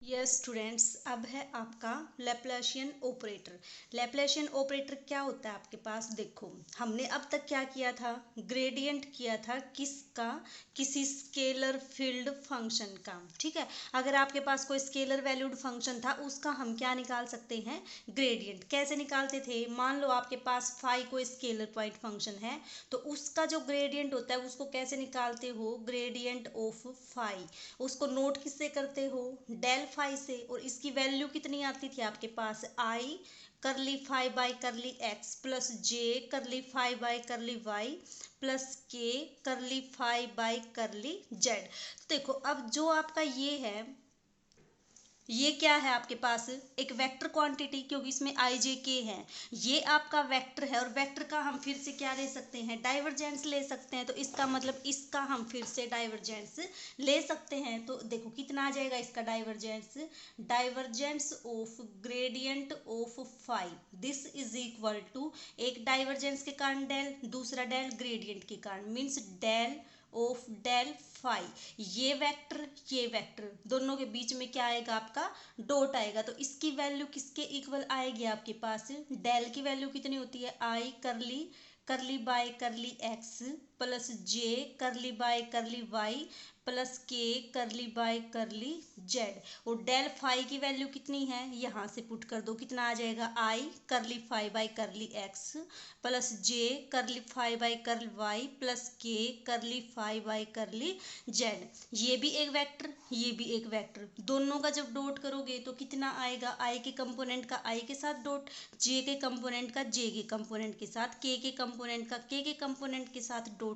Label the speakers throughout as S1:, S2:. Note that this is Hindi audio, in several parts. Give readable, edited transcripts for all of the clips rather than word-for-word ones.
S1: यस स्टूडेंट्स, अब है आपका लैप्लाशियन ऑपरेटर। लैप्लाशियन ऑपरेटर क्या होता है आपके पास? देखो, हमने अब तक क्या किया था? ग्रेडियंट किया था किसका? किसी स्केलर फील्ड फंक्शन का। ठीक है, अगर आपके पास कोई स्केलर वैल्यूड फंक्शन था उसका हम क्या निकाल सकते हैं? ग्रेडियंट। कैसे निकालते थे? मान लो आपके पास फाई कोई स्केलर पॉइंट फंक्शन है, तो उसका जो ग्रेडियंट होता है उसको कैसे निकालते हो? Gradient of phi. उसको नोट किससे करते हो? डेल फाई से। और इसकी वैल्यू कितनी आती थी आपके पास? I curly phi by curly X plus J curly phi by curly Y plus K curly phi by curly Z. तो देखो, अब जो आपका ये है, ये क्या है आपके पास? एक वेक्टर क्वांटिटी, क्योंकि इसमें आई जे के है। ये आपका वेक्टर है, और वेक्टर का हम फिर से क्या ले सकते हैं? डाइवर्जेंस ले सकते हैं। तो इसका मतलब इसका हम फिर से डाइवर्जेंस ले सकते हैं। तो देखो कितना आ जाएगा इसका divergence? Divergence of gradient of phi, this is equal to, एक डाइवर्जेंस के कारण डेल, दूसरा डेल ग्रेडियंट के कारण, means del of del phi. ये वेक्टर दोनों के बीच में क्या आएगा? आपका डॉट आएगा। तो इसकी वैल्यू किसके इक्वल आएगी आपके पास? डेल की वैल्यू कितनी होती है? आई करली करली bye curly X plus J करली bye curly Y plus K करली बाय करली जेड। और डेल फाई की वैल्यू कितनी है? यहाँ से पुट कर दो, कितना आ जाएगा? I curly phi by curly X plus J curly phi by curly Y plus K curly phi by curly Z. ये भी एक वेक्टर, ये भी एक वेक्टर, दोनों का जब डॉट करोगे तो कितना आएगा? आई के कंपोनेंट का आई के साथ डॉट, जे के कंपोनेंट का जे के कंपोनेंट के साथ, के कंपोनेंट का के कंपोनेंट के साथ डॉट।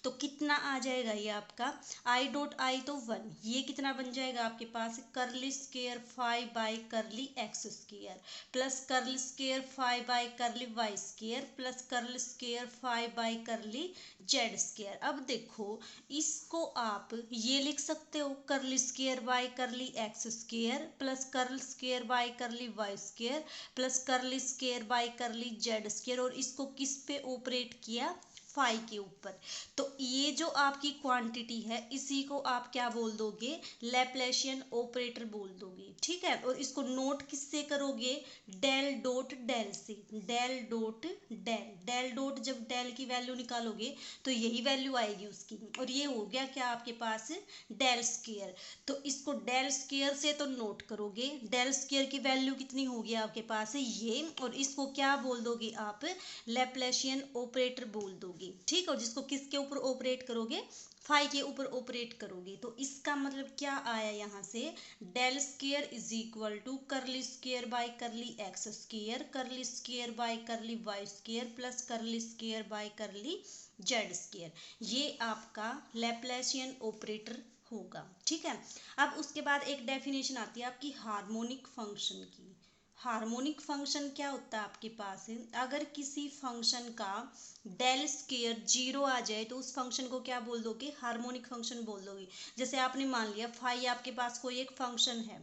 S1: तो कितना आ जाएगा ये आपका? आई डॉट आई तो 1। ये कितना बन जाएगा आपके पास? Curly square phi by curly X square plus curly square phi by curly Y square plus curly square phi by curly Z square. अब देखो, इसको आप ये लिख सकते हो, curly square by curly X square plus curly square by curly Y square plus curly square by curly Z square. और इसको किस पे ऑपरेट किया? फाई के ऊपर। तो ये जो आपकी क्वांटिटी है, इसी को आप क्या बोल दोगे? लैप्लाशियन ऑपरेटर बोल दोगे। ठीक है, और इसको नोट किससे करोगे? डेल डॉट डेल से। Del dot del, del dot जब डेल की वैल्यू निकालोगे तो यही वैल्यू आएगी उसकी। और ये हो गया क्या आपके पास? Del square. तो इसको डेल स्केयर से तो नोट करोगे, डेल स्केयर की वैल्यू कितनी होगी आपके पास? ये। और इसको क्या बोल दोगे आप? लैप्लाशियन ऑपरेटर बोल दोगे। ठीक है, जिसको किसके ऊपर ऑपरेट करोगे? फाई के ऊपर ऑपरेट करोगे। तो इसका मतलब क्या आया यहाँ से? Del square is equal to curly square by curly X square curly square by curly Y square plus curly square by curly Z square. ये आपका लैप्लाशियन ऑपरेटर होगा। ठीक है, अब उसके बाद एक डेफिनेशन आती है आपकी हार्मोनिक फंक्शन की। हार्मोनिक फंक्शन क्या होता है आपके पास? अगर किसी फंक्शन का डेल स्केयर 0 आ जाए तो उस फंक्शन को क्या बोल दोगे? हार्मोनिक फंक्शन बोल दोगे। जैसे आपने मान लिया फाई आपके पास कोई एक फंक्शन है,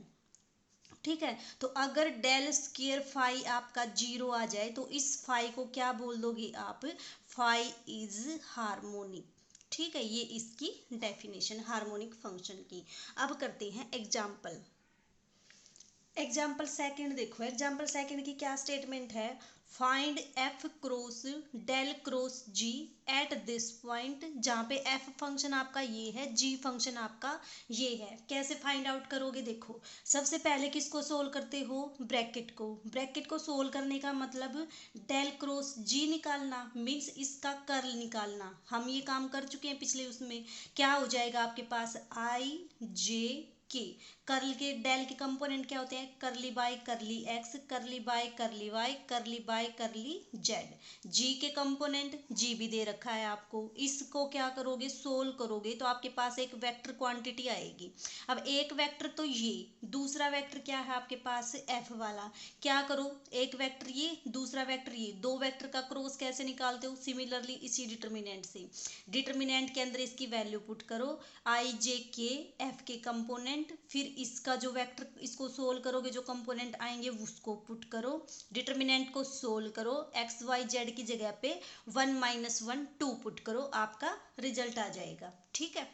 S1: ठीक है, तो अगर डेल स्केयर फाई आपका 0 आ जाए तो इस फाई को क्या बोल दोगे आप? Phi is harmonic. ठीक है, ये इसकी डेफिनेशन हार्मोनिक फंक्शन की। अब करते हैं एग्जाम्पल। एग्जाम्पल सेकंड देखो, एग्जाम्पल सेकंड की क्या स्टेटमेंट है? Find F cross del cross G at this point. जहाँ पे एफ फंक्शन आपका ये है, जी फंक्शन आपका ये है। कैसे फाइंड आउट करोगे? देखो, सबसे पहले किसको सोल्व करते हो? ब्रैकेट को। ब्रैकेट को सोल्व करने का मतलब डेल क्रॉस जी निकालना, मीन्स इसका कर्ल निकालना। हम ये काम कर चुके हैं पिछले उसमें। क्या हो जाएगा आपके पास? आई जे के। कर्ल के डेल के कंपोनेंट क्या होते हैं? करली बाय करली एक्स करली बाय करली वाई करली बाय करली जेड। जी के कंपोनेंट जी भी दे रखा है आपको। इसको क्या करोगे? सोल्व करोगे तो आपके पास एक वेक्टर क्वांटिटी आएगी। अब एक वेक्टर तो ये, दूसरा वेक्टर क्या है आपके पास? एफ वाला। क्या करो? एक वेक्टर ये, दूसरा वेक्टर ये, दो वेक्टर का क्रॉस कैसे निकालते हो? सिमिलरली इसी डिटर्मिनेंट से। डिटर्मिनेंट के अंदर इसकी वैल्यू पुट करो, आई जे के एफ के कंपोनेंट, फिर इसका जो वेक्टर, इसको सोल्व करोगे, जो कंपोनेंट आएंगे उसको पुट करो, डिटर्मिनेंट को सोल्व करो, एक्स वाई जेड की जगह पे 1 - 1 2 पुट करो, आपका रिजल्ट आ जाएगा। ठीक है।